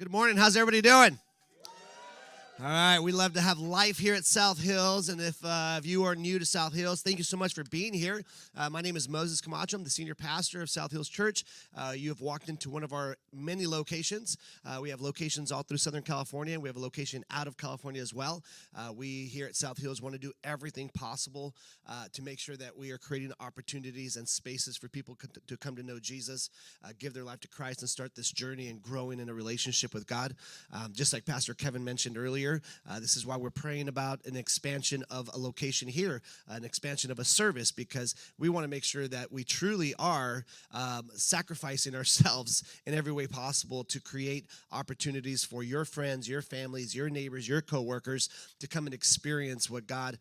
Good morning. How's everybody doing? All right, we love to have life here at South Hills, and if you are new to South Hills, thank you so much for being here. My name is Camacho. I'm the senior pastor of South Hills Church. You have walked into one of our many locations. We have locations all through Southern California, and we have a location out of California as well. We here at South Hills want to do everything possible to make sure that we are creating opportunities and spaces for people to come to know Jesus, give their life to Christ, and start this journey and growing in a relationship with God. Just like Pastor Kevin mentioned earlier, this is why we're praying about an expansion of a location here, an expansion of a service, because we want to make sure that we truly are sacrificing ourselves in every way possible to create opportunities for your friends, your families, your neighbors, your coworkers to come and experience what God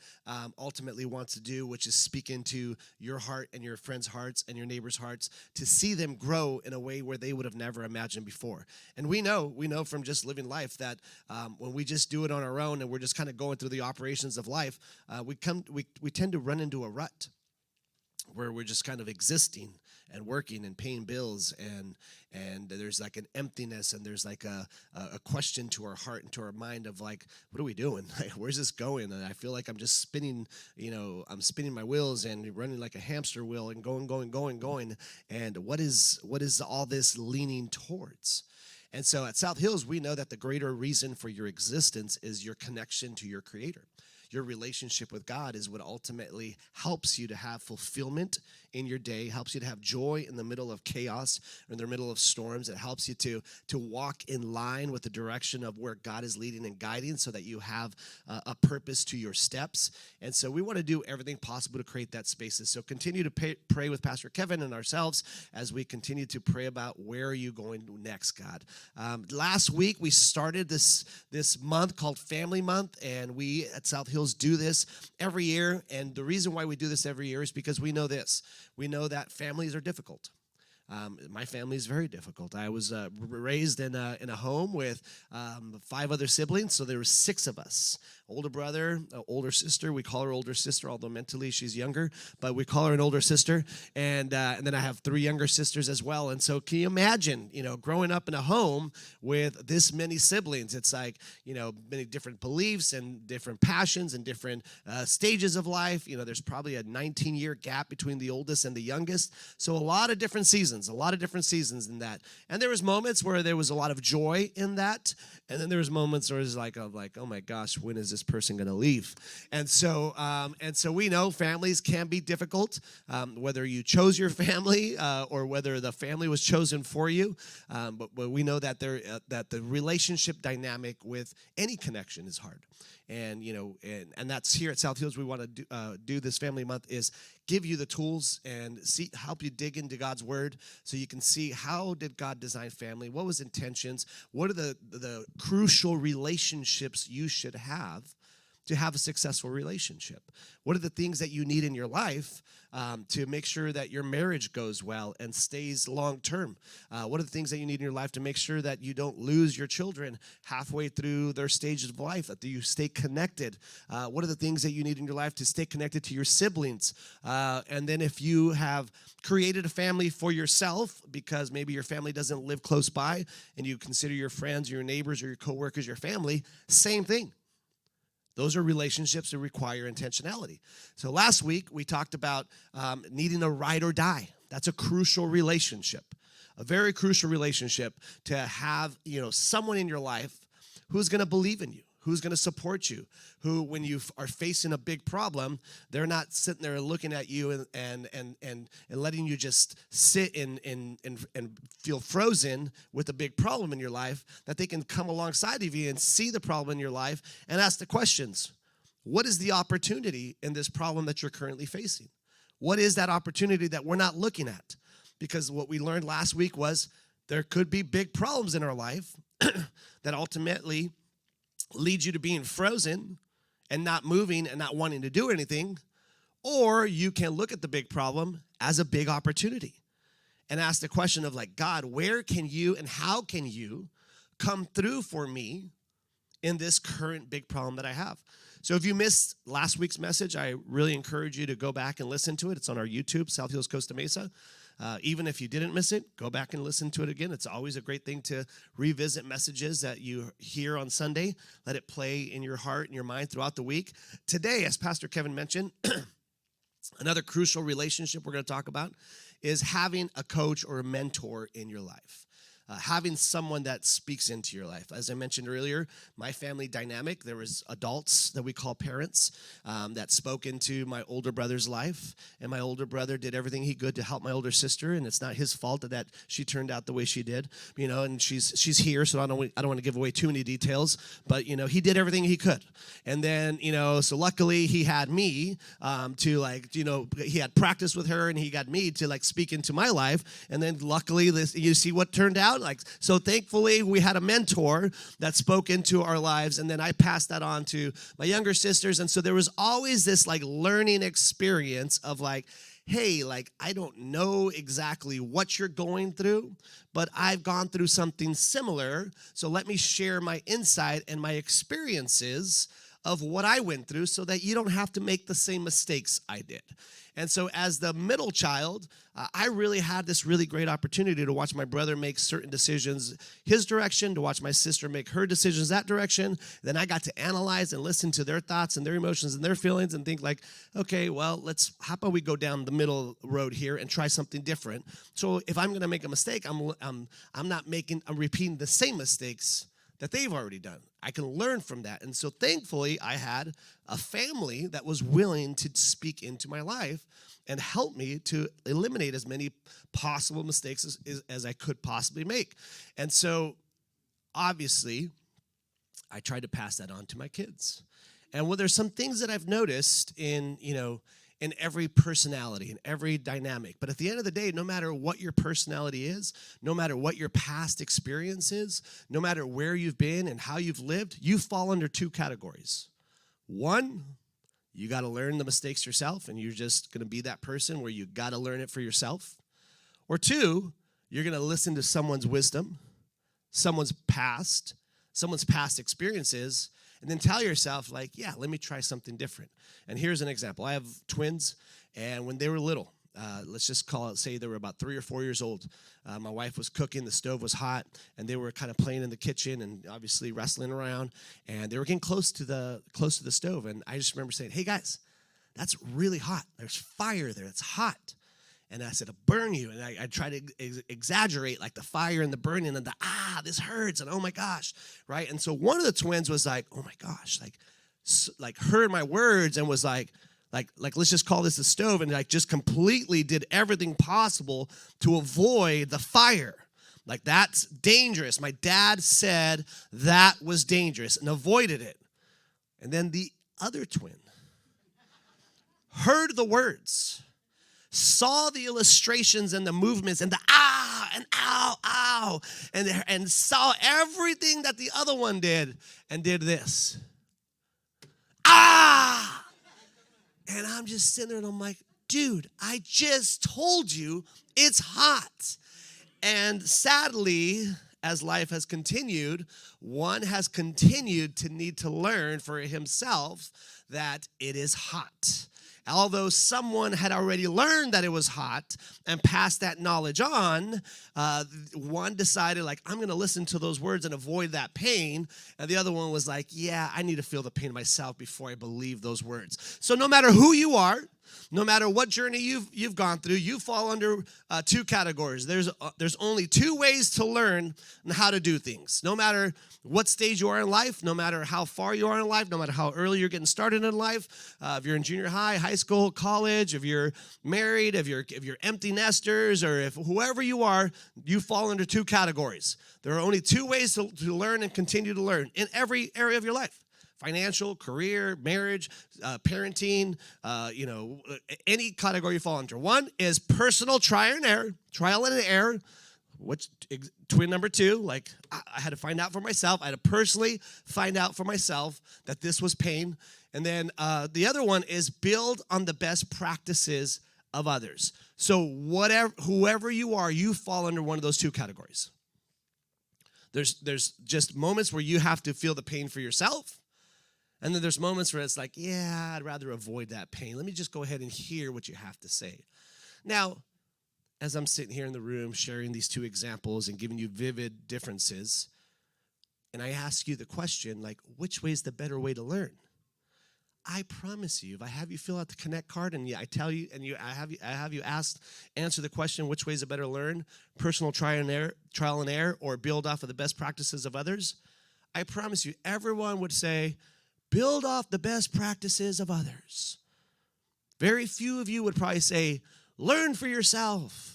ultimately wants to do, which is speak into your heart and your friends' hearts and your neighbors' hearts to see them grow in a way where they would have never imagined before. And we know from just living life that when we just do it on our own and we're just kind of going through the operations of life, we tend to run into a rut where we're just kind of existing and working and paying bills, and there's like an emptiness, and there's like a question to our heart and to our mind of like, what are we doing? Like, where's this going? And I feel like I'm just spinning, I'm spinning my wheels and running like a hamster wheel and going. And what is all this leaning towards? And so at South Hills, we know that the greater reason for your existence is your connection to your Creator. Your relationship with God is what ultimately helps you to have fulfillment in your day, helps you to have joy in the middle of chaos, or in the middle of storms. It helps you to walk in line with the direction of where God is leading and guiding, so that you have a purpose to your steps. And so we want to do everything possible to create that spaces. So continue to pray with Pastor Kevin and ourselves as we continue to pray about where are you going next, God. Last week we started this month called Family Month, and we at South Hills do this every year. And the reason why we do this every year is because we know this. We know that families are difficult. My family is very difficult. I was raised in a home with 5 other siblings, so there were 6 of us. Older brother, older sister. We call her older sister, although mentally she's younger, but we call her an older sister. And then I have 3 younger sisters as well. And so can you imagine, growing up in a home with this many siblings? It's like, many different beliefs and different passions and different stages of life. There's probably a 19-year gap between the oldest and the youngest. So a lot of different seasons in that. And there was moments where there was a lot of joy in that. And then there was moments where it was like, oh my gosh, when is this person going to leave? And so we know families can be difficult, whether you chose your family or whether the family was chosen for you. But we know that that the relationship dynamic with any connection is hard. And that's here at South Hills. We want to do this Family Month is give you the tools and help you dig into God's Word so you can see how did God design family, what was intentions, what are the crucial relationships you should have to have a successful relationship. What are the things that you need in your life to make sure that your marriage goes well and stays long term? What are the things that you need in your life to make sure that you don't lose your children halfway through their stages of life, that you stay connected? What are the things that you need in your life to stay connected to your siblings? And then if you have created a family for yourself because maybe your family doesn't live close by and you consider your friends, your neighbors, or your coworkers your family, same thing. Those are relationships that require intentionality. So last week, we talked about needing a ride or die. That's a crucial relationship, a very crucial relationship to have, someone in your life who's going to believe in you, who's going to support you, who, when you are facing a big problem, they're not sitting there looking at you and letting you just sit and feel frozen with a big problem in your life, that they can come alongside of you and see the problem in your life and ask the questions. What is the opportunity in this problem that you're currently facing? What is that opportunity that we're not looking at? Because what we learned last week was there could be big problems in our life that ultimately lead you to being frozen and not moving and not wanting to do anything, or you can look at the big problem as a big opportunity and ask the question of like, God, where can you and how can you come through for me in this current big problem that I have? So if you missed last week's message, I really encourage you to go back and listen to it. It's on our YouTube, South Hills Costa Mesa. Even if you didn't miss it, go back and listen to it again. It's always a great thing to revisit messages that you hear on Sunday. Let it play in your heart and your mind throughout the week. Today, as Pastor Kevin mentioned, another crucial relationship we're going to talk about is having a coach or a mentor in your life. Having someone that speaks into your life. As I mentioned earlier, my family dynamic, there was adults that we call parents that spoke into my older brother's life, and my older brother did everything he could to help my older sister, and it's not his fault that she turned out the way she did, and she's here, so I don't want to give away too many details, but, he did everything he could. And then, so luckily he had me he had practice with her, and he got me to speak into my life, and then luckily you see what turned out. So thankfully, we had a mentor that spoke into our lives, and then I passed that on to my younger sisters. And so there was always this learning experience of hey, I don't know exactly what you're going through, but I've gone through something similar. So let me share my insight and my experiences of what I went through so that you don't have to make the same mistakes I did. And so as the middle child, I really had this really great opportunity to watch my brother make certain decisions his direction, to watch my sister make her decisions that direction. Then I got to analyze and listen to their thoughts and their emotions and their feelings and think okay, well, how about we go down the middle road here and try something different? So if I'm going to make a mistake, I'm repeating the same mistakes that they've already done. I can learn from that. And so thankfully, I had a family that was willing to speak into my life and help me to eliminate as many possible mistakes as I could possibly make. And so obviously, I tried to pass that on to my kids. And there's some things that I've noticed in every personality, in every dynamic. But at the end of the day, no matter what your personality is, no matter what your past experience is, no matter where you've been and how you've lived, you fall under two categories. One, you got to learn the mistakes yourself, and you're just going to be that person where you got to learn it for yourself. Or two, you're going to listen to someone's wisdom, someone's past experiences, and then tell yourself, yeah, let me try something different. And here's an example. I have twins, and when they were little, let's just say they were about 3 or 4 years old, my wife was cooking, the stove was hot, and they were kind of playing in the kitchen and obviously wrestling around, and they were getting close to the stove. And I just remember saying, hey, guys, that's really hot. There's fire there. It's hot. And I said, I'll burn you. And I try to exaggerate the fire and the burning and this hurts. And oh my gosh, right? And so one of the twins was like, oh my gosh, heard my words and was like, let's just call this a stove. And just completely did everything possible to avoid the fire. That's dangerous. My dad said that was dangerous and avoided it. And then the other twin heard the words, saw the illustrations and the movements and the and ow, and saw everything that the other one did and did this. And I'm just sitting there and I'm like, dude, I just told you it's hot. And sadly, as life has continued, one has continued to need to learn for himself that it is hot. Although someone had already learned that it was hot and passed that knowledge on, one decided, I'm going to listen to those words and avoid that pain. And the other one was like, yeah, I need to feel the pain myself before I believe those words. So no matter who you are, no matter what journey you've gone through, you fall under two categories. There's only two ways to learn how to do things. No matter what stage you are in life, no matter how far you are in life, no matter how early you're getting started in life, if you're in junior high, high school, college, if you're married, if you're empty nesters, or if whoever you are, you fall under two categories. There are only two ways to learn and continue to learn in every area of your life. Financial, career, marriage, parenting, any category you fall under. One is personal trial and error, which twin number two, I had to find out for myself. I had to personally find out for myself that this was pain. And then the other one is build on the best practices of others. So whoever you are, you fall under one of those two categories. There's just moments where you have to feel the pain for yourself. And then there's moments where it's yeah, I'd rather avoid that pain. Let me just go ahead and hear what you have to say. Now, as I'm sitting here in the room sharing these two examples and giving you vivid differences, and I ask you the question, like, which way is the better way to learn? I promise you, if I have you fill out the Connect card and I tell you, and I have you answer the question, which way is it better to learn? Personal trial and error, or build off of the best practices of others? I promise you, everyone would say, build off the best practices of others. Very few of you would probably say, learn for yourself.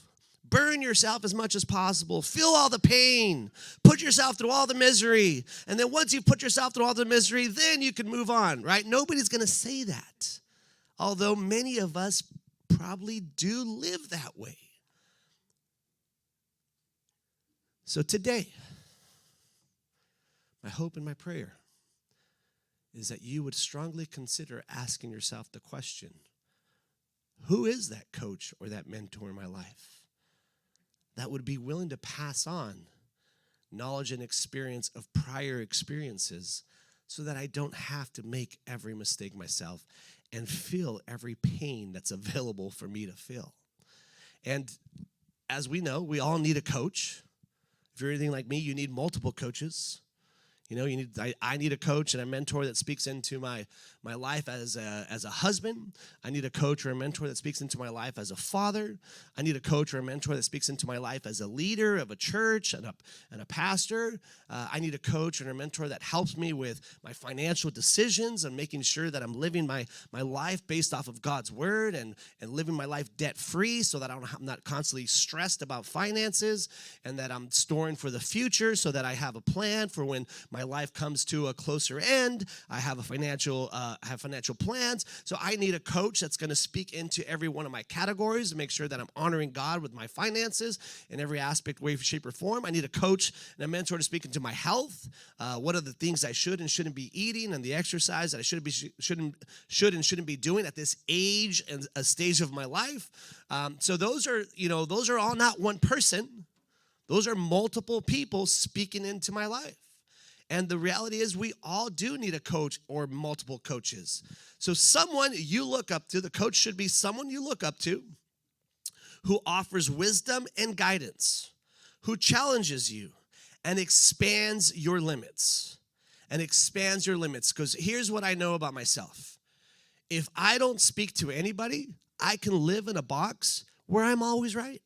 Burn yourself as much as possible. Feel all the pain. Put yourself through all the misery. And then once you've put yourself through all the misery, then you can move on, right? Nobody's going to say that. Although many of us probably do live that way. So today, my hope and my prayer is that you would strongly consider asking yourself the question, who is that coach or that mentor in my life that would be willing to pass on knowledge and experience of prior experiences so that I don't have to make every mistake myself and feel every pain that's available for me to feel? And as we know, we all need a coach. If you're anything like me, you need multiple coaches. You know, I need a coach and a mentor that speaks into my life as a husband. I need a coach or a mentor that speaks into my life as a father. I need a coach or a mentor that speaks into my life as a leader of a church and a pastor. I need a coach and a mentor that helps me with my financial decisions and making sure that I'm living my life based off of God's word and living my life debt-free so that I'm not constantly stressed about finances, and that I'm storing for the future so that I have a plan for when my life comes to a closer end. I have financial plans. So I need a coach that's going to speak into every one of my categories to make sure that I'm honoring God with my finances in every aspect, way, shape, or form. I need a coach and a mentor to speak into my health. What are the things I should and shouldn't be eating, and the exercise that I should and shouldn't be doing at this age and a stage of my life. So those are all not one person. Those are multiple people speaking into my life. And the reality is we all do need a coach or multiple coaches. So someone you look up to, the coach should be someone you look up to who offers wisdom and guidance, who challenges you and expands your limits. Because here's what I know about myself. If I don't speak to anybody, I can live in a box where I'm always right.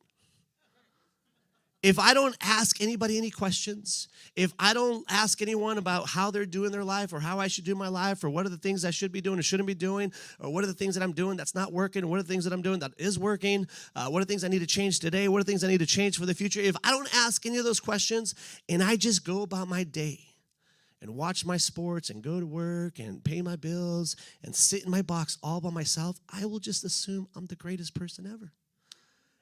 If I don't ask anybody any questions, if I don't ask anyone about how they're doing their life or how I should do my life or what are the things I should be doing or shouldn't be doing, or what are the things that I'm doing that's not working, or what are the things that I'm doing that is working, what are the things I need to change today, what are the things I need to change for the future, if I don't ask any of those questions and I just go about my day and watch my sports and go to work and pay my bills and sit in my box all by myself, I will just assume I'm the greatest person ever.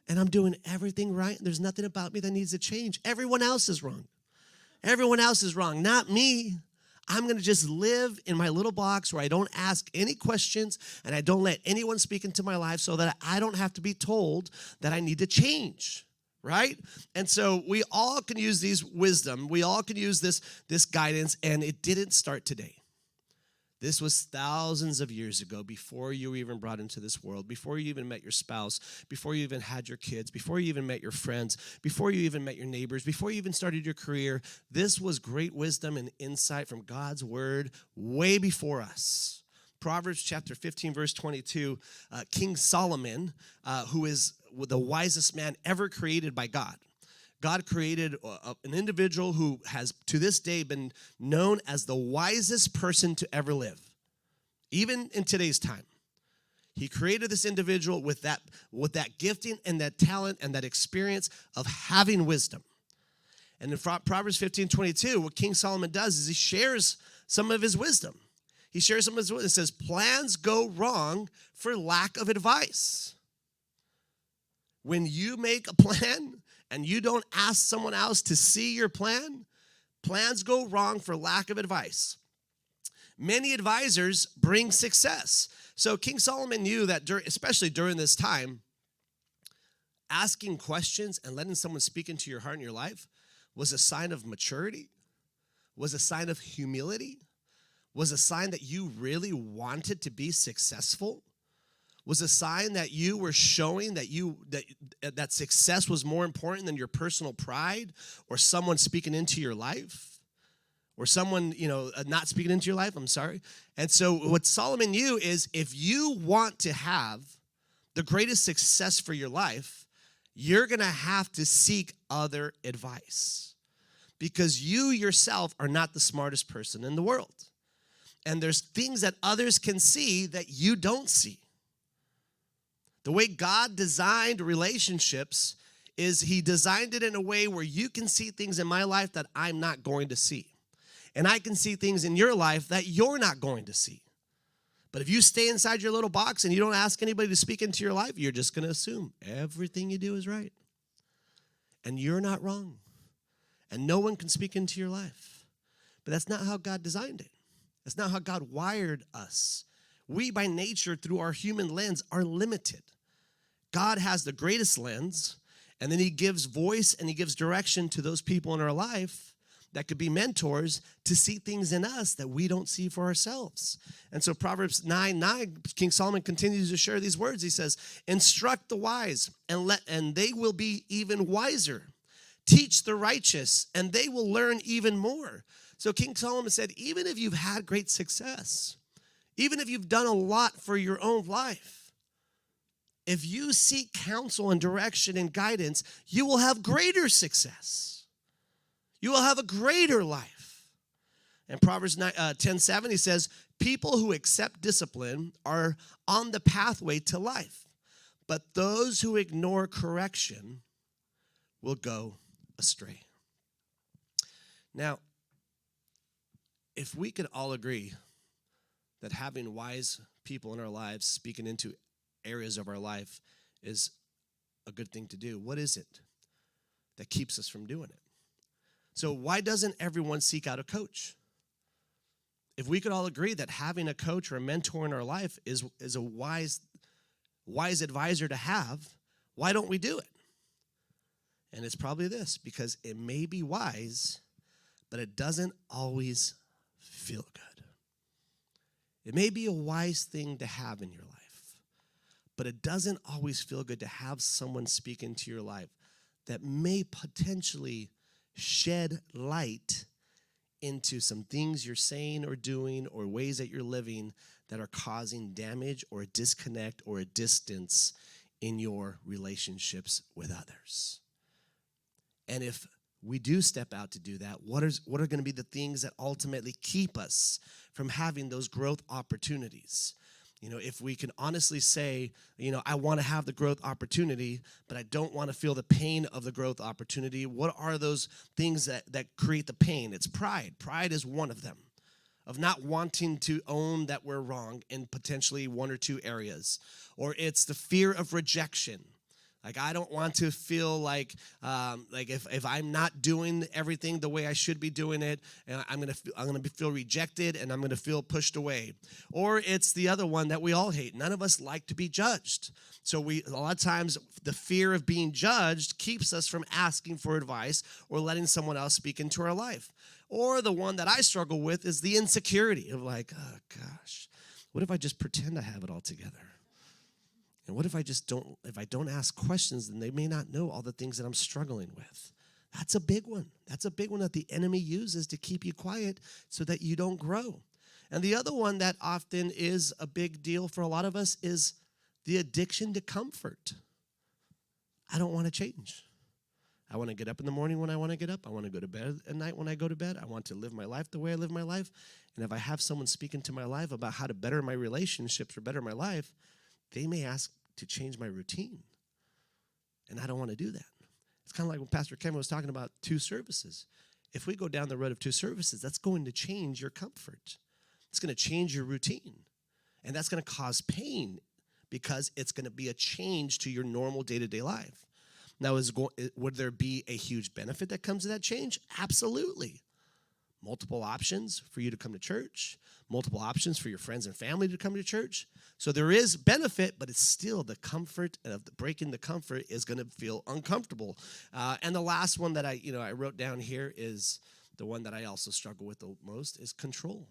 And I'm doing everything right. There's nothing about me that needs to change. Everyone else is wrong. Everyone else is wrong, not me. I'm going to just live in my little box where I don't ask any questions and I don't let anyone speak into my life so that I don't have to be told that I need to change, right? And so we all can use these wisdom. We all can use this guidance, and it didn't start today. This was thousands of years ago, before you were even brought into this world, before you even met your spouse, before you even had your kids, before you even met your friends, before you even met your neighbors, before you even started your career. This was great wisdom and insight from God's word way before us. Proverbs chapter 15, verse 22, King Solomon, who is the wisest man ever created by God. God created an individual who has to this day been known as the wisest person to ever live, even in today's time. He created this individual with that gifting and that talent and that experience of having wisdom. And in Proverbs 15:22, what King Solomon does is he shares some of his wisdom. He shares some of his wisdom. It says, plans go wrong for lack of advice. When you make a plan and you don't ask someone else to see your plan, plans go wrong for lack of advice. Many advisors bring success. So King Solomon knew that, especially during this time, asking questions and letting someone speak into your heart and your life was a sign of maturity, was a sign of humility, was a sign that you really wanted to be successful, was a sign that you were showing that success was more important than your personal pride or someone speaking into your life or someone, not speaking into your life, I'm sorry. And so what Solomon knew is if you want to have the greatest success for your life, you're going to have to seek other advice because you yourself are not the smartest person in the world. And there's things that others can see that you don't see. The way God designed relationships is he designed it in a way where you can see things in my life that I'm not going to see. And I can see things in your life that you're not going to see. But if you stay inside your little box and you don't ask anybody to speak into your life, you're just going to assume everything you do is right. And you're not wrong. And no one can speak into your life. But that's not how God designed it. That's not how God wired us. We, by nature, through our human lens, are limited. God has the greatest lens, and then he gives voice and he gives direction to those people in our life that could be mentors to see things in us that we don't see for ourselves. And so Proverbs 9:9, King Solomon continues to share these words. He says, instruct the wise, and they will be even wiser. Teach the righteous, and they will learn even more. So King Solomon said, even if you've had great success, even if you've done a lot for your own life, if you seek counsel and direction and guidance, you will have greater success. You will have a greater life. And Proverbs 10:7, he says, people who accept discipline are on the pathway to life, but those who ignore correction will go astray. Now, if we could all agree that having wise people in our lives speaking into areas of our life is a good thing to do, what is it that keeps us from doing it? So why doesn't everyone seek out a coach? If we could all agree that having a coach or a mentor in our life is a wise advisor to have, why don't we do it? And it's probably this, because it may be wise, but it doesn't always feel good. It may be a wise thing to have in your life, but it doesn't always feel good to have someone speak into your life that may potentially shed light into some things you're saying or doing or ways that you're living that are causing damage or a disconnect or a distance in your relationships with others. And if we do step out to do that, what are going to be the things that ultimately keep us from having those growth opportunities? If we can honestly say, I want to have the growth opportunity, but I don't want to feel the pain of the growth opportunity. What are those things that create the pain? It's pride. Pride is one of them, of not wanting to own that we're wrong in potentially one or two areas. Or it's the fear of rejection. Like, I don't want to feel like if I'm not doing everything the way I should be doing it, and I'm gonna feel rejected and I'm gonna feel pushed away. Or it's the other one that we all hate. None of us like to be judged. So a lot of times the fear of being judged keeps us from asking for advice or letting someone else speak into our life. Or the one that I struggle with is the insecurity of like, oh gosh, what if I just pretend I have it all together? And what if I don't ask questions, then they may not know all the things that I'm struggling with. That's a big one. That's a big one that the enemy uses to keep you quiet so that you don't grow. And the other one that often is a big deal for a lot of us is the addiction to comfort. I don't want to change. I want to get up in the morning when I want to get up. I want to go to bed at night when I go to bed. I want to live my life the way I live my life. And if I have someone speak into my life about how to better my relationships or better my life, they may ask to change my routine. And I don't want to do that. It's kind of like when Pastor Kevin was talking about 2 services. If we go down the road of 2 services, that's going to change your comfort. It's going to change your routine. And that's going to cause pain because it's going to be a change to your normal day-to-day life. Now, would there be a huge benefit that comes to that change? Absolutely. Multiple options for you to come to church, multiple options for your friends and family to come to church. So there is benefit, but it's still the comfort of breaking the comfort is going to feel uncomfortable. And the last one that I wrote down here is the one that I also struggle with the most is control.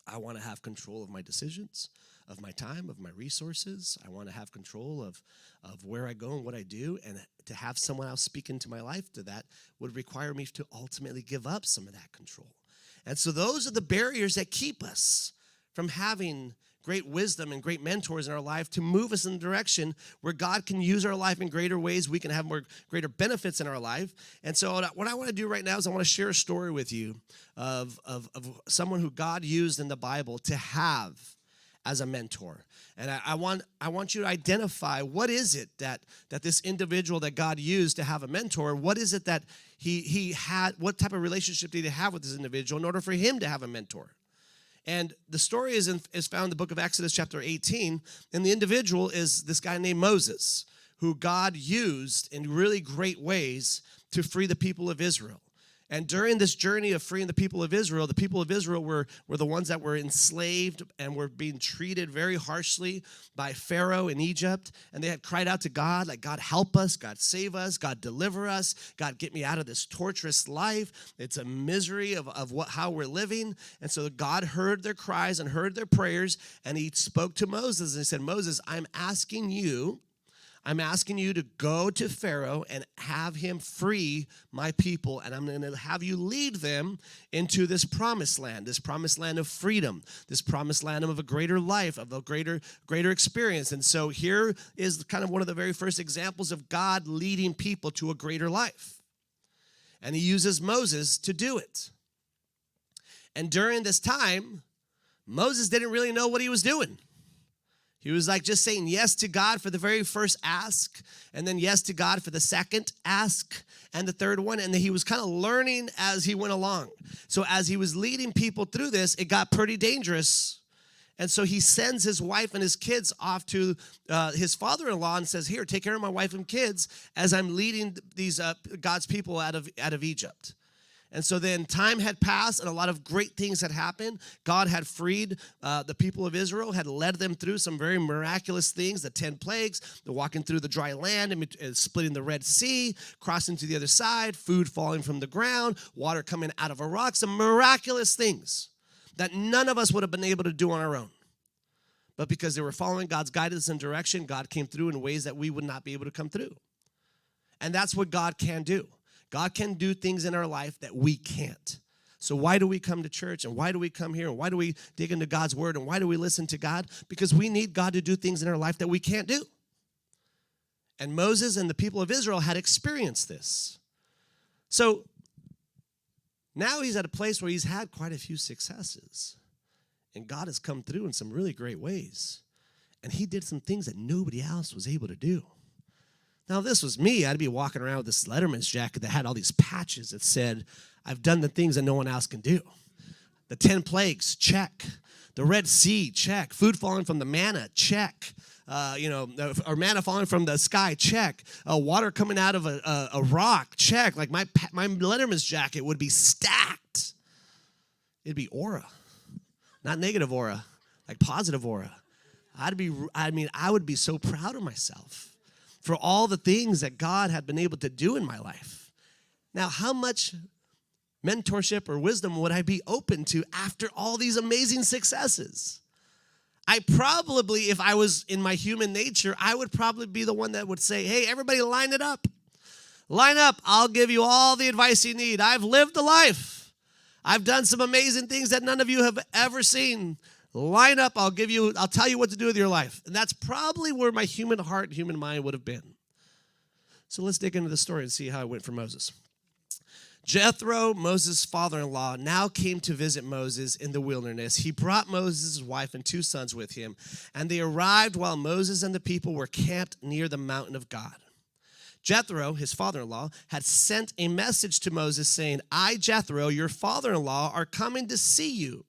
I want to have control of my decisions, of my time, of my resources. I want to have control of where I go and what I do. And to have someone else speak into my life to that would require me to ultimately give up some of that control. And so those are the barriers that keep us from having great wisdom and great mentors in our life to move us in the direction where God can use our life in greater ways. We can have greater benefits in our life. And so what I want to do right now is I want to share a story with you of someone who God used in the Bible to have as a mentor. And I want you to identify what is it that this individual that God used to have a mentor, what is it that he had, what type of relationship did he have with this individual in order for him to have a mentor? And the story is found in the book of Exodus chapter 18, and the individual is this guy named Moses, who God used in really great ways to free the people of Israel. And during this journey of freeing the people of Israel were the ones that were enslaved and were being treated very harshly by Pharaoh in Egypt. And they had cried out to God, like, God, help us, God, save us, God, deliver us, God, get me out of this torturous life. It's a misery of how we're living. And so God heard their cries and heard their prayers, and he spoke to Moses and he said, Moses, I'm asking you to go to Pharaoh and have him free my people, and I'm going to have you lead them into this promised land of freedom, this promised land of a greater life, of a greater experience. And so here is kind of one of the very first examples of God leading people to a greater life. And he uses Moses to do it. And during this time, Moses didn't really know what he was doing. He was like just saying yes to God for the very first ask, and then yes to God for the second ask, and the third one. And then he was kind of learning as he went along. So as he was leading people through this, it got pretty dangerous. And so he sends his wife and his kids off to his father-in-law and says, here, take care of my wife and kids as I'm leading these God's people out of Egypt. And so then time had passed and a lot of great things had happened. God had freed the people of Israel, had led them through some very miraculous things, the 10 plagues, the walking through the dry land and splitting the Red Sea, crossing to the other side, food falling from the ground, water coming out of a rock, some miraculous things that none of us would have been able to do on our own. But because they were following God's guidance and direction, God came through in ways that we would not be able to come through. And that's what God can do. God can do things in our life that we can't. So why do we come to church, and why do we come here, and why do we dig into God's word, and why do we listen to God? Because we need God to do things in our life that we can't do. And Moses and the people of Israel had experienced this. So now he's at a place where he's had quite a few successes. And God has come through in some really great ways. And he did some things that nobody else was able to do. Now, if this was me, I'd be walking around with this Letterman's jacket that had all these patches that said, I've done the things that no one else can do. The 10 plagues, check. The Red Sea, check. Food falling from the manna, check. Or manna falling from the sky, check. Water coming out of a rock, check. Like my Letterman's jacket would be stacked. It'd be aura. Not negative aura, like positive aura. I would be so proud of myself for all the things that God had been able to do in my life. Now, how much mentorship or wisdom would I be open to after all these amazing successes? I probably, if I was in my human nature, I would probably be the one that would say, hey, everybody line it up. Line up. I'll give you all the advice you need. I've lived a life. I've done some amazing things that none of you have ever seen. Line up, I'll tell you what to do with your life. And that's probably where my human heart and human mind would have been. So let's dig into the story and see how it went for Moses. Jethro, Moses' father-in-law, now came to visit Moses in the wilderness. He brought Moses' wife and 2 sons with him, and they arrived while Moses and the people were camped near the mountain of God. Jethro, his father-in-law, had sent a message to Moses saying, I, Jethro, your father-in-law, are coming to see you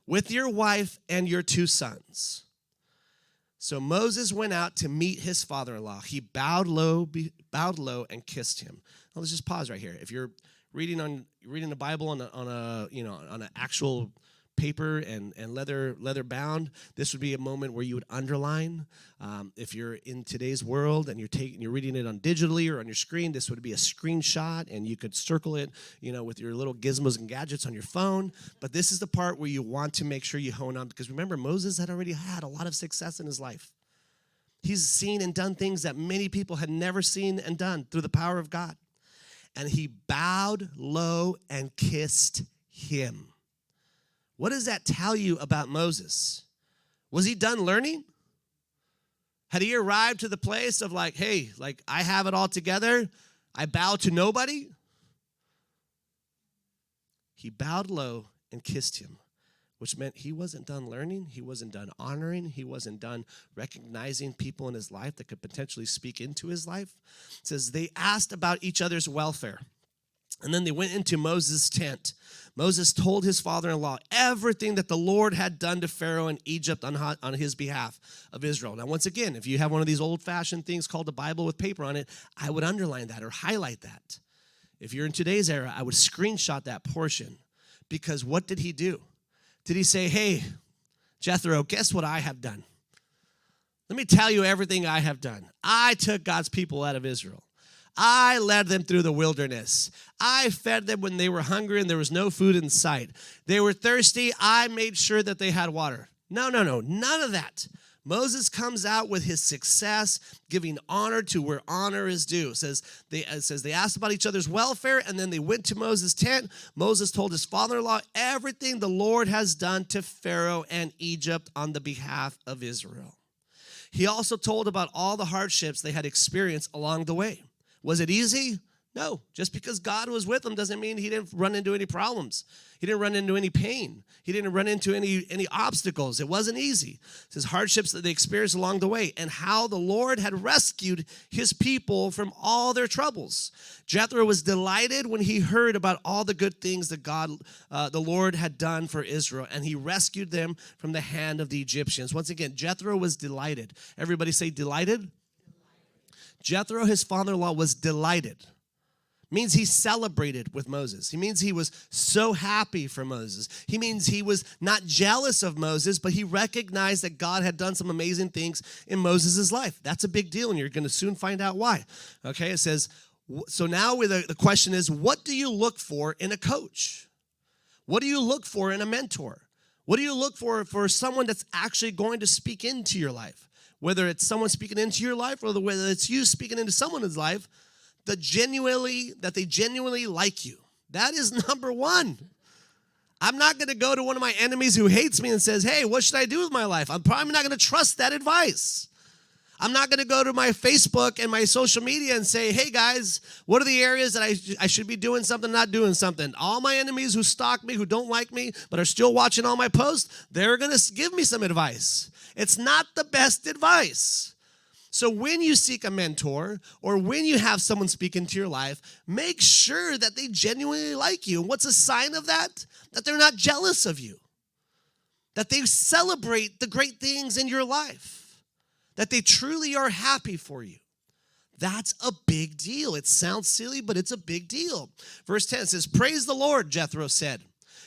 with your wife and your 2 sons. So Moses went out to meet his father-in-law. He bowed low and kissed him. Now let's just pause right here. If you're reading the Bible on an actual paper and leather bound, this would be a moment where you would underline. If you're in today's world and you're reading it on digitally or on your screen, this would be a screenshot, and you could circle it, with your little gizmos and gadgets on your phone. But this is the part where you want to make sure you hone on, because remember, Moses had already had a lot of success in his life. He's seen and done things that many people had never seen and done through the power of God. And he bowed low and kissed him. What does that tell you about Moses? Was he done learning? Had he arrived to the place of hey, I have it all together, I bow to nobody? He bowed low and kissed him, which meant he wasn't done learning, he wasn't done honoring, he wasn't done recognizing people in his life that could potentially speak into his life. It says they asked about each other's welfare. And then they went into Moses' tent. Moses told his father-in-law everything that the Lord had done to Pharaoh in Egypt on his behalf of Israel. Now, once again, if you have one of these old-fashioned things called the Bible with paper on it, I would underline that or highlight that. If you're in today's era, I would screenshot that portion, because what did he do? Did he say, hey, Jethro, guess what I have done? Let me tell you everything I have done. I took God's people out of Israel. I led them through the wilderness. I fed them when they were hungry and there was no food in sight. They were thirsty. I made sure that they had water. No, none of that. Moses comes out with his success, giving honor to where honor is due. It says they asked about each other's welfare, and then they went to Moses' tent. Moses told his father-in-law everything the Lord has done to Pharaoh and Egypt on the behalf of Israel. He also told about all the hardships they had experienced along the way. Was it easy? No. Just because God was with him doesn't mean he didn't run into any problems. He didn't run into any pain. He didn't run into any obstacles. It wasn't easy. It says hardships that they experienced along the way, and how the Lord had rescued his people from all their troubles. Jethro was delighted when he heard about all the good things that the Lord had done for Israel, and he rescued them from the hand of the Egyptians. Once again, Jethro was delighted. Everybody say delighted. Jethro, his father-in-law, was delighted. Means he celebrated with Moses. He means he was so happy for Moses. He means he was not jealous of Moses, but he recognized that God had done some amazing things in Moses' life. That's a big deal, and you're going to soon find out why. Okay, it says, so now the question is, what do you look for in a coach? What do you look for in a mentor? What do you look for someone that's actually going to speak into your life? Whether it's someone speaking into your life or whether it's you speaking into someone's life, that they genuinely like you. That is number one. I'm not going to go to one of my enemies who hates me and says, hey, what should I do with my life? I'm probably not going to trust that advice. I'm not going to go to my Facebook and my social media and say, hey, guys, what are the areas that I should be doing something, not doing something? All my enemies who stalk me, who don't like me, but are still watching all my posts, they're going to give me some advice. It's not the best advice. So when you seek a mentor or when you have someone speak into your life, make sure that they genuinely like you. And what's a sign of that? That they're not jealous of you. That they celebrate the great things in your life. That they truly are happy for you. That's a big deal. It sounds silly, but it's a big deal. Verse 10 says, praise the Lord, Jethro said,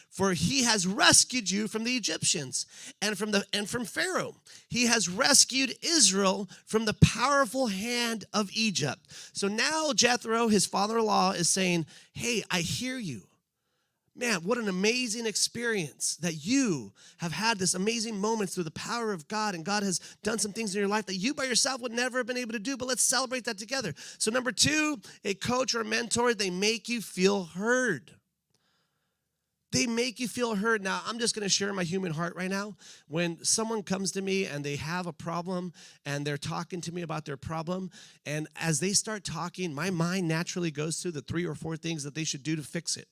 for he has rescued you from the Egyptians and from Pharaoh. He has rescued Israel from the powerful hand of Egypt. So now Jethro, his father-in-law, is saying, hey, I hear you. Man, what an amazing experience that you have had this amazing moments through the power of God, and God has done some things in your life that you by yourself would never have been able to do, but let's celebrate that together. So number two, a coach or a mentor, they make you feel heard. They make you feel heard. Now, I'm just going to share my human heart right now. When someone comes to me and they have a problem and they're talking to me about their problem, and as they start talking, my mind naturally goes to the 3 or 4 things that they should do to fix it.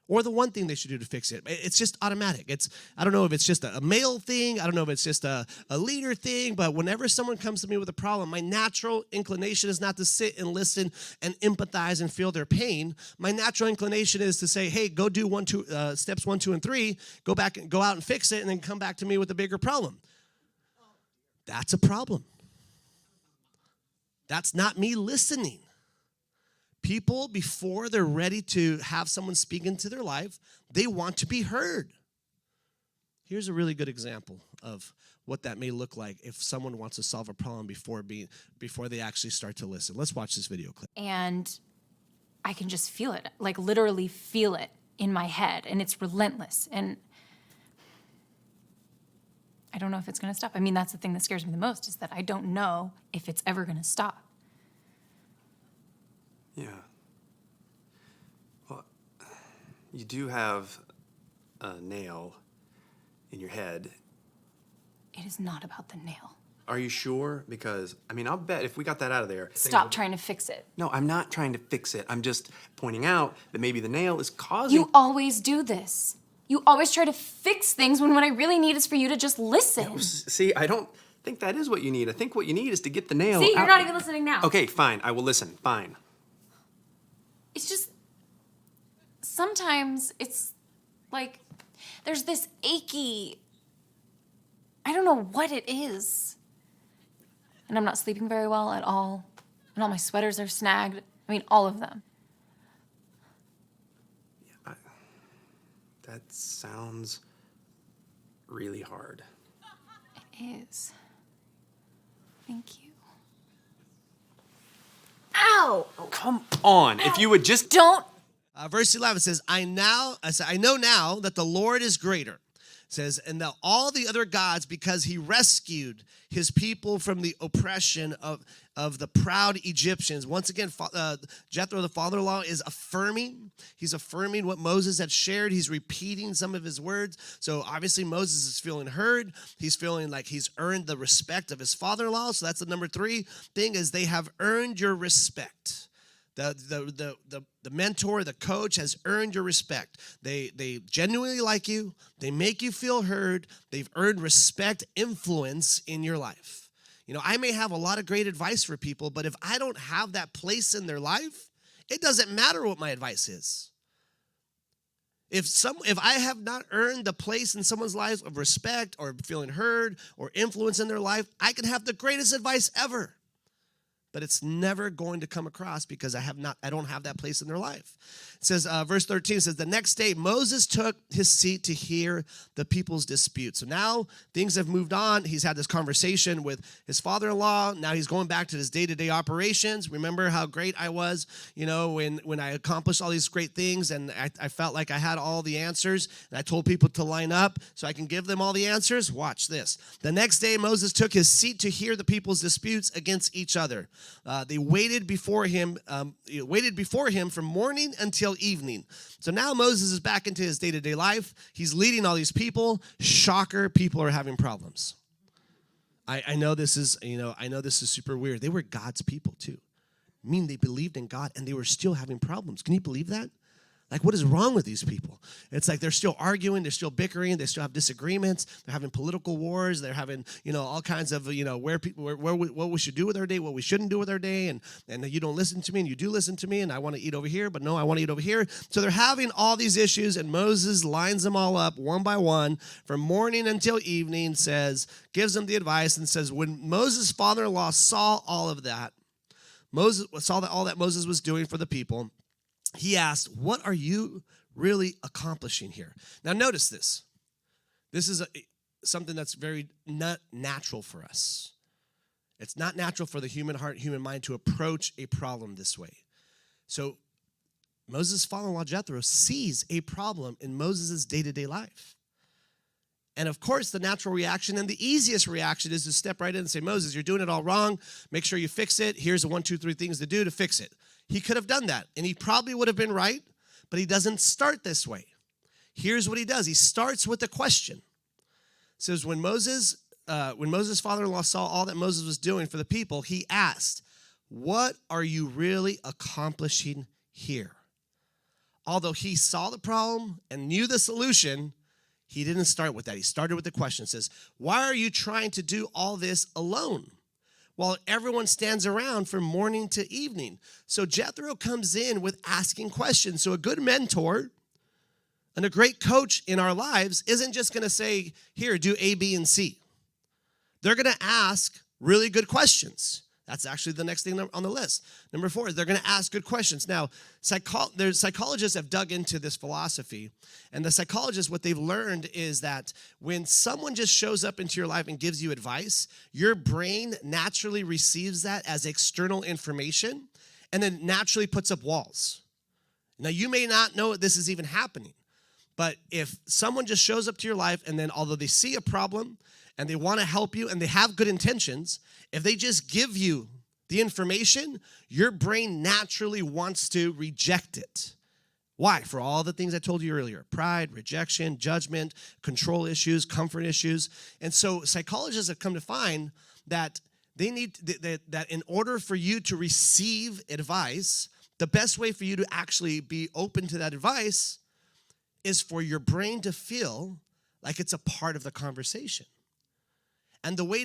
Or the one thing they should do to fix it. It's just automatic. I don't know if it's just a male thing. I don't know if it's just a leader thing. But whenever someone comes to me with a problem, my natural inclination is not to sit and listen and empathize and feel their pain. My natural inclination is to say, hey, go do steps 1, 2, and 3. Go back and go out and fix it, and then come back to me with a bigger problem. That's a problem. That's not me listening. People, before they're ready to have someone speak into their life, they want to be heard. Here's a really good example of what that may look like if someone wants to solve a problem before they actually start to listen. Let's watch this video clip. And I can just feel it, like literally feel it in my head, and it's relentless. And I don't know if it's going to stop. I mean, that's the thing that scares me the most, is that I don't know if it's ever going to stop. Yeah. Well, you do have a nail in your head. It is not about the nail. Are you sure? Because, I mean, I'll bet if we got that out of there... Stop trying to fix it. No, I'm not trying to fix it. I'm just pointing out that maybe the nail is causing... You always do this. You always try to fix things when what I really need is for you to just listen. No, see, I don't think that is what you need. I think what you need is to get the nail See, you're out. not even listening now. Okay, fine. I will listen. Fine. It's just... Sometimes it's like there's this achy... I don't know what it is. And I'm not sleeping very well at all. And all my sweaters are snagged. I mean, all of them. Yeah, that sounds really hard. It is. Thank you. Ow! Oh, come on. Ow. If you would just... Don't. Verse 11 says, I know now that the Lord is greater. It says, and that all the other gods, because he rescued his people from the oppression of the proud Egyptians. Once again, Jethro, the father-in-law, is affirming. He's affirming what Moses had shared. He's repeating some of his words. So obviously Moses is feeling heard. He's feeling like he's earned the respect of his father-in-law. So that's the number 3 thing, is they have earned your respect. The mentor, the coach has earned your respect. They genuinely like you. They make you feel heard. They've earned respect, influence in your life. You know, I may have a lot of great advice for people, but if I don't have that place in their life, it doesn't matter what my advice is. If I have not earned the place in someone's life of respect or feeling heard or influence in their life, I can have the greatest advice ever. But it's never going to come across because I don't have that place in their life. It says, verse 13 says, the next day Moses took his seat to hear the people's dispute. So now things have moved on. He's had this conversation with his father-in-law. Now he's going back to his day-to-day operations. Remember how great I was, you know, when I accomplished all these great things and I felt like I had all the answers. And I told people to line up so I can give them all the answers. Watch this. The next day Moses took his seat to hear the people's disputes against each other. They waited before him from morning until evening. So now Moses is back into his day-to-day life. He's leading all these people. Shocker, people are having problems. I know this is, I know this is super weird. They were God's people too. I mean, they believed in God and they were still having problems. Can you believe that? Like, what is wrong with these people? It's like they're still arguing, they're still bickering, they still have disagreements, they're having political wars, they're having, all kinds of, what we should do with our day, what we shouldn't do with our day, and you don't listen to me, and you do listen to me, and I want to eat over here, but no, I want to eat over here. So they're having all these issues, and Moses lines them all up one by one from morning until evening, gives them the advice, and says, when Moses' father-in-law saw all of that, all that Moses was doing for the people, he asked, what are you really accomplishing here? Now, notice this. This is something that's very not natural for us. It's not natural for the human heart, human mind to approach a problem this way. So Moses' father-in-law Jethro sees a problem in Moses' day-to-day life. And of course, the natural reaction and the easiest reaction is to step right in and say, Moses, you're doing it all wrong. Make sure you fix it. Here's the 1, 2, 3 things to do to fix it. He could have done that, and he probably would have been right, but he doesn't start this way. Here's what he does. He starts with a question. It says, when Moses' father-in-law saw all that Moses was doing for the people, he asked, what are you really accomplishing here? Although he saw the problem and knew the solution, he didn't start with that. He started with the question. It says, why are you trying to do all this alone while everyone stands around from morning to evening? So Jethro comes in with asking questions. So a good mentor and a great coach in our lives isn't just going to say, here, do A, B, and C. They're going to ask really good questions. That's actually the next thing on the list. Number 4 is they're going to ask good questions. Now, psychologists have dug into this philosophy, and the psychologists, what they've learned is that when someone just shows up into your life and gives you advice, your brain naturally receives that as external information and then naturally puts up walls. Now, you may not know this is even happening, but if someone just shows up to your life and then although they see a problem and they want to help you and they have good intentions, if they just give you the information, your brain naturally wants to reject it. Why? For all the things I told you earlier: pride, rejection, judgment, control issues, comfort issues. And so psychologists have come to find that they need that in order for you to receive advice, the best way for you to actually be open to that advice is for your brain to feel like it's a part of the conversation. And the way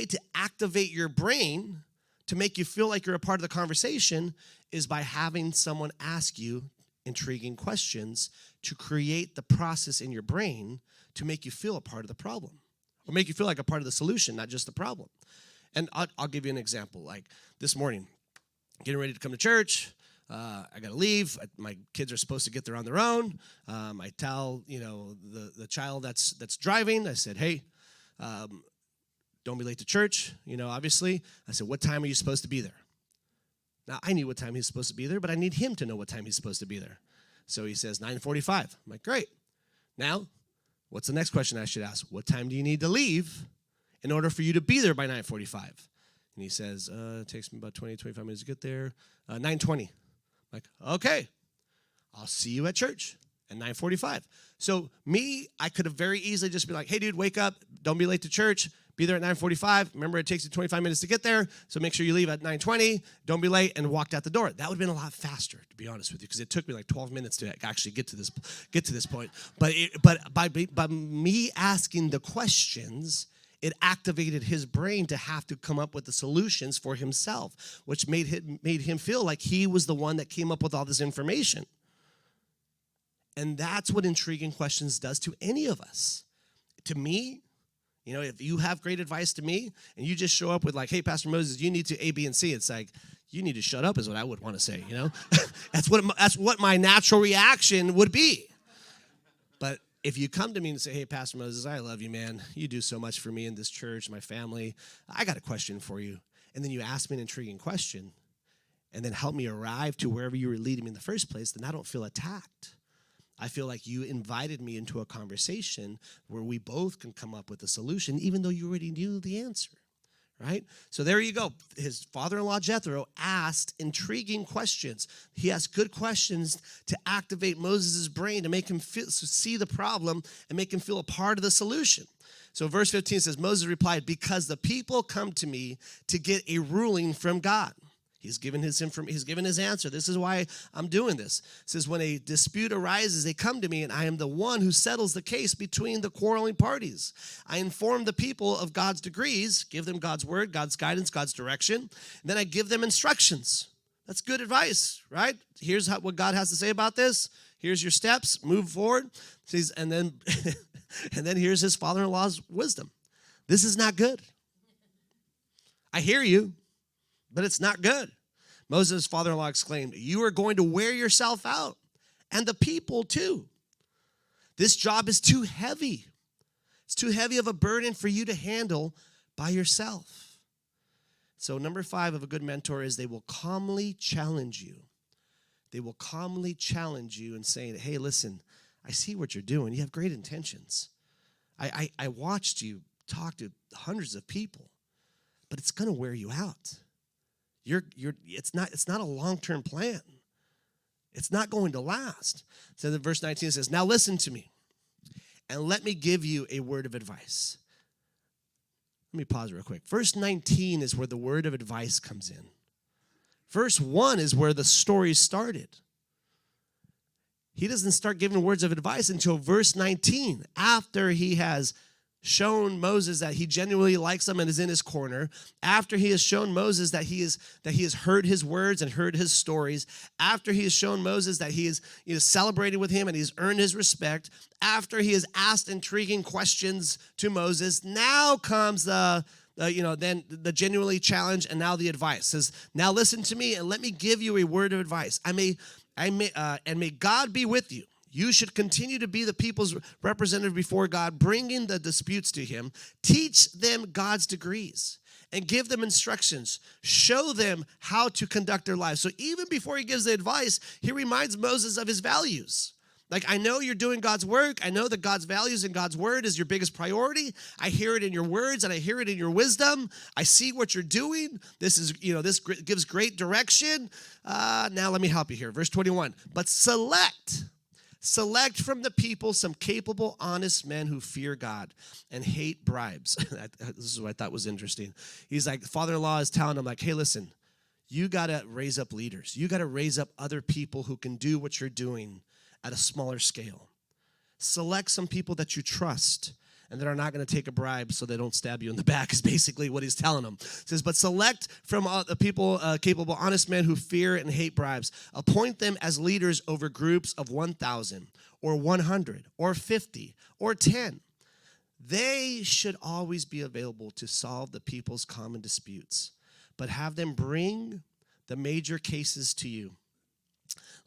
to activate your brain to make you feel like you're a part of the conversation is by having someone ask you intriguing questions to create the process in your brain to make you feel a part of the problem, or make you feel like a part of the solution, not just the problem. And I'll give you an example. Like this morning, getting ready to come to church. I got to leave. My kids are supposed to get there on their own. I tell the child that's driving. I said, hey, don't be late to church, obviously. I said, what time are you supposed to be there? Now, I knew what time he's supposed to be there, but I need him to know what time he's supposed to be there. So he says 9:45. I'm like, great. Now, what's the next question I should ask? What time do you need to leave in order for you to be there by 9:45? And he says, it takes me about 20, 25 minutes to get there. 9:20. I'm like, okay, I'll see you at church at 9:45. So I could have very easily just be like, hey, dude, wake up. Don't be late to church. Be there at 9:45. Remember, it takes you 25 minutes to get there, so make sure you leave at 9:20. Don't be late, and walked out the door. That would have been a lot faster, to be honest with you, because it took me like 12 minutes to actually get to this point. But by me asking the questions, it activated his brain to have to come up with the solutions for himself, which made him feel like he was the one that came up with all this information. And that's what intriguing questions does to any of us. To me, if you have great advice to me and you just show up with like, hey, Pastor Moses, you need to A, B, and C, it's like, you need to shut up is what I would want to say, That's what my natural reaction would be. But if you come to me and say, hey, Pastor Moses, I love you, man. You do so much for me in this church, my family. I got a question for you. And then you ask me an intriguing question and then help me arrive to wherever you were leading me in the first place, then I don't feel attacked. I feel like you invited me into a conversation where we both can come up with a solution, even though you already knew the answer, right? So there you go. His father-in-law, Jethro, asked intriguing questions. He asked good questions to activate Moses' brain, to make him see the problem and make him feel a part of the solution. So verse 15 says, Moses replied, because the people come to me to get a ruling from God. He's given his answer. This is why I'm doing this. It says, when a dispute arises, they come to me, and I am the one who settles the case between the quarreling parties. I inform the people of God's decrees, give them God's word, God's guidance, God's direction, and then I give them instructions. That's good advice, right? Here's what God has to say about this. Here's your steps. Move forward. And then, and then here's his father-in-law's wisdom. This is not good. I hear you, but it's not good. Moses' father-in-law exclaimed, you are going to wear yourself out, and the people too. This job is too heavy. It's too heavy of a burden for you to handle by yourself. So number 5 of a good mentor is they will calmly challenge you. They will calmly challenge you and saying, hey, listen, I see what you're doing. You have great intentions. I watched you talk to hundreds of people, but it's going to wear you out. It's not a long-term plan. It's not going to last. So in verse 19 it says, now listen to me and let me give you a word of advice. Let me pause real quick. Verse 19 is where the word of advice comes in. Verse 1 is where the story started. He doesn't start giving words of advice until verse 19, after he has shown Moses that he genuinely likes him and is in his corner, after he has shown Moses that he has heard his words and heard his stories, after he has shown Moses that he is celebrated with him and he's earned his respect, after he has asked intriguing questions to Moses, now comes the then the genuinely challenge, and now the advice. It says, now listen to me and let me give you a word of advice. And may God be with you. You should continue to be the people's representative before God, bringing the disputes to him. Teach them God's decrees and give them instructions. Show them how to conduct their lives. So even before he gives the advice, he reminds Moses of his values. Like, I know you're doing God's work. I know that God's values and God's word is your biggest priority. I hear it in your words and I hear it in your wisdom. I see what you're doing. This gives great direction. Now let me help you here. Verse 21. But select from the people some capable, honest men who fear God and hate bribes. This is what I thought was interesting. He's like, father-in-law is telling him, like, hey, listen, you got to raise up leaders. You got to raise up other people who can do what you're doing at a smaller scale. Select some people that you trust and that are not going to take a bribe so they don't stab you in the back is basically what he's telling them. He says, but select from the people, capable, honest men who fear and hate bribes. Appoint them as leaders over groups of 1,000 or 100 or 50 or 10. They should always be available to solve the people's common disputes, but have them bring the major cases to you.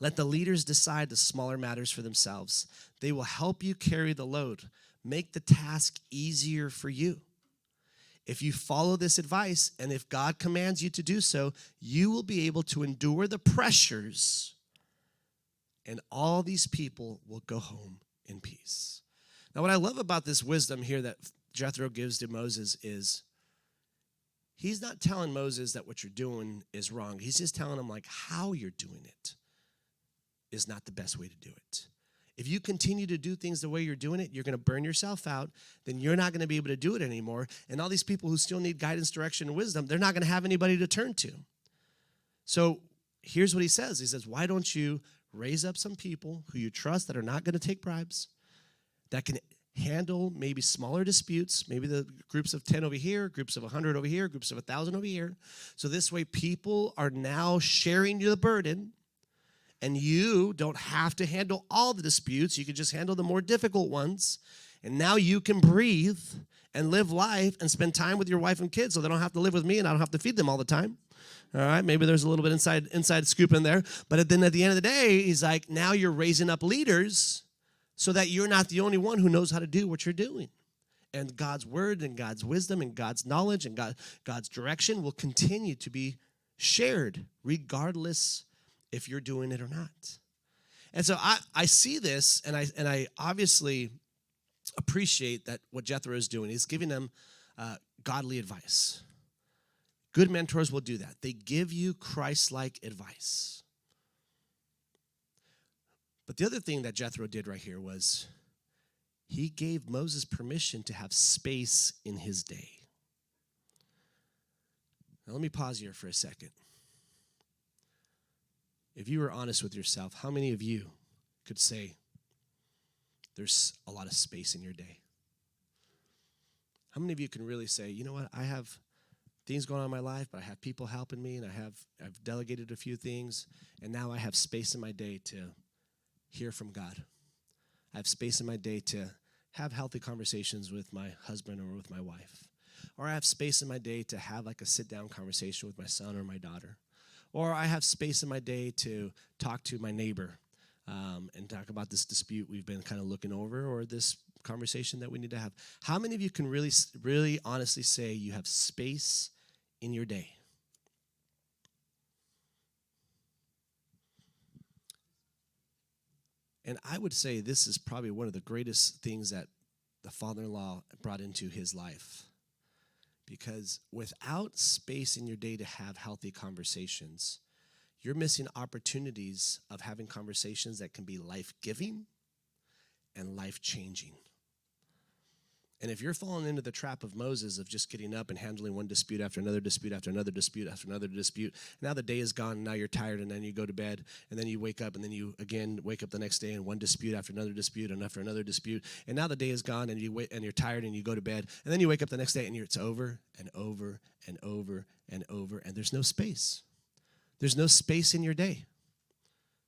Let the leaders decide the smaller matters for themselves. They will help you carry the load, make the task easier for you. If you follow this advice, and if God commands you to do so, you will be able to endure the pressures, and all these people will go home in peace. Now, what I love about this wisdom here that Jethro gives to Moses is he's not telling Moses that what you're doing is wrong. He's just telling him, like, how you're doing it is not the best way to do it. If you continue to do things the way you're doing it, you're going to burn yourself out. Then you're not going to be able to do it anymore. And all these people who still need guidance, direction, and wisdom, they're not going to have anybody to turn to. So here's what he says. He says, why don't you raise up some people who you trust that are not going to take bribes, that can handle maybe smaller disputes, maybe the groups of 10 over here, groups of 100 over here, groups of 1,000 over here. So this way people are now sharing the burden, and you don't have to handle all the disputes. You can just handle the more difficult ones. And now you can breathe and live life and spend time with your wife and kids so they don't have to live with me and I don't have to feed them all the time. All right, maybe there's a little bit inside scoop in there. But then at the end of the day, he's like, now you're raising up leaders so that you're not the only one who knows how to do what you're doing. And God's word and God's wisdom and God's knowledge and God's direction will continue to be shared regardless if you're doing it or not. And so I see this, and I obviously appreciate that what Jethro is doing. He's giving them godly advice. Good mentors will do that. They give you Christ-like advice. But the other thing that Jethro did right here was he gave Moses permission to have space in his day. Now let me pause here for a second. If you were honest with yourself, how many of you could say there's a lot of space in your day? How many of you can really say, you know what, I have things going on in my life, but I have people helping me, and I've delegated a few things, and now I have space in my day to hear from God. I have space in my day to have healthy conversations with my husband or with my wife. Or I have space in my day to have like a sit-down conversation with my son or my daughter. Or I have space in my day to talk to my neighbor and talk about this dispute we've been kind of looking over, or this conversation that we need to have. How many of you can really, really honestly say you have space in your day? And I would say this is probably one of the greatest things that the father-in-law brought into his life. Because without space in your day to have healthy conversations, you're missing opportunities of having conversations that can be life-giving and life-changing. And if you're falling into the trap of Moses of just getting up and handling one dispute after another dispute after another dispute after another dispute, now the day is gone, and now you're tired, and then you go to bed, and then you wake up, and then you again wake up the next day, and one dispute after another dispute, and after another dispute, and now the day is gone, and you're tired, and you go to bed, and then you wake up the next day, and it's over and over and over and over, and there's no space. There's no space in your day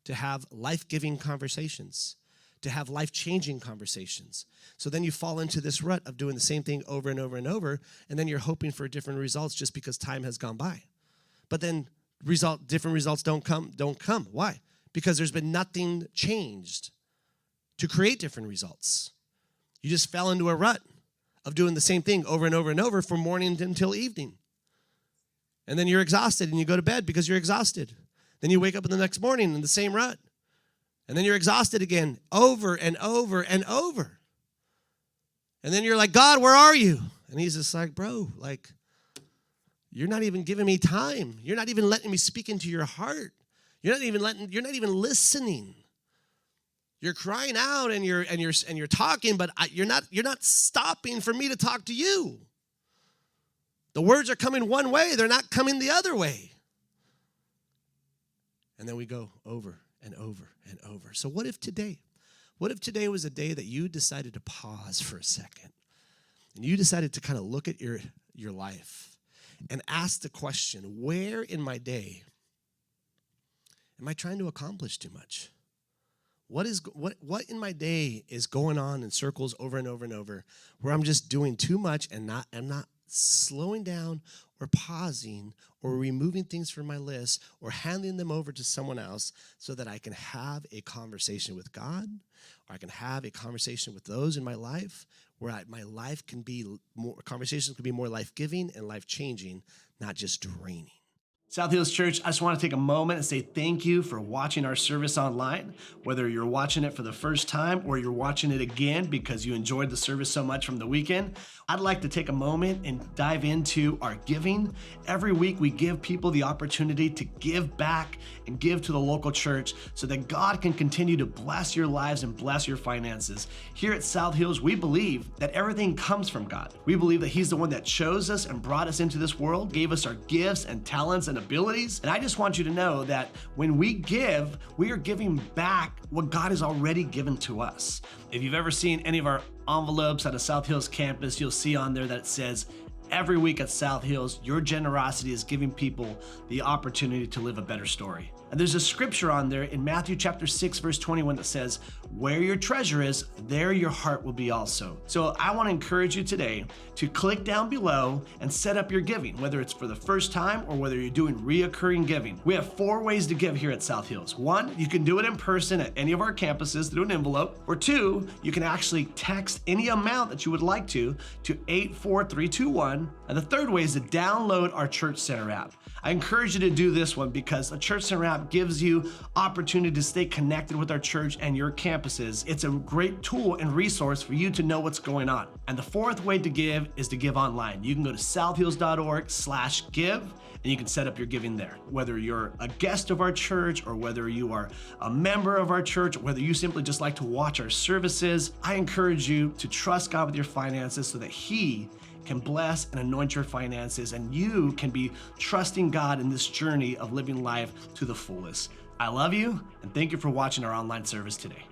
to have life-giving conversations, to have life-changing conversations. So then you fall into this rut of doing the same thing over and over and over, and then you're hoping for different results just because time has gone by. But then different results don't come. Why? Because there's been nothing changed to create different results. You just fell into a rut of doing the same thing over and over and over from morning until evening. And then you're exhausted and you go to bed because you're exhausted. Then you wake up in the next morning in the same rut. And then you're exhausted again over and over and over. And then you're like, God, where are you? And he's just like, bro, like, you're not even giving me time. You're not even letting me speak into your heart. You're not even listening. You're crying out and you're talking, but you're not stopping for me to talk to you. The words are coming one way, they're not coming the other way. And then we go over and over and over. So what if today was a day that you decided to pause for a second and you decided to kind of look at your life and ask the question, where in my day am I trying to accomplish too much? What in my day is going on in circles over and over and over where I'm just doing too much and I'm not slowing down or pausing or removing things from my list or handing them over to someone else so that I can have a conversation with God or I can have a conversation with those in my life where my life can be more, conversations can be more life-giving and life-changing, not just draining. South Hills Church, I just want to take a moment and say thank you for watching our service online. Whether you're watching it for the first time or you're watching it again because you enjoyed the service so much from the weekend, I'd like to take a moment and dive into our giving. Every week we give people the opportunity to give back and give to the local church so that God can continue to bless your lives and bless your finances. Here at South Hills, we believe that everything comes from God. We believe that He's the one that chose us and brought us into this world, gave us our gifts and talents and abilities. And I just want you to know that when we give, we are giving back what God has already given to us. If you've ever seen any of our envelopes at a South Hills campus, you'll see on there that it says, every week at South Hills, your generosity is giving people the opportunity to live a better story. And there's a scripture on there in Matthew chapter 6, verse 21 that says, where your treasure is, there your heart will be also. So I want to encourage you today to click down below and set up your giving, whether it's for the first time or whether you're doing reoccurring giving. We have 4 ways to give here at South Hills. 1, you can do it in person at any of our campuses through an envelope. Or 2, you can actually text any amount that you would like to 84321. And the 3rd way is to download our Church Center app. I encourage you to do this one because the Church Center app gives you opportunity to stay connected with our church and your campuses. It's a great tool and resource for you to know what's going on. And the 4th way to give is to give online. You can go to southhills.org/give and you can set up your giving there. Whether you're a guest of our church or whether you are a member of our church, or whether you simply just like to watch our services, I encourage you to trust God with your finances so that He can bless and anoint your finances and you can be trusting God in this journey of living life to the fullest. I love you and thank you for watching our online service today.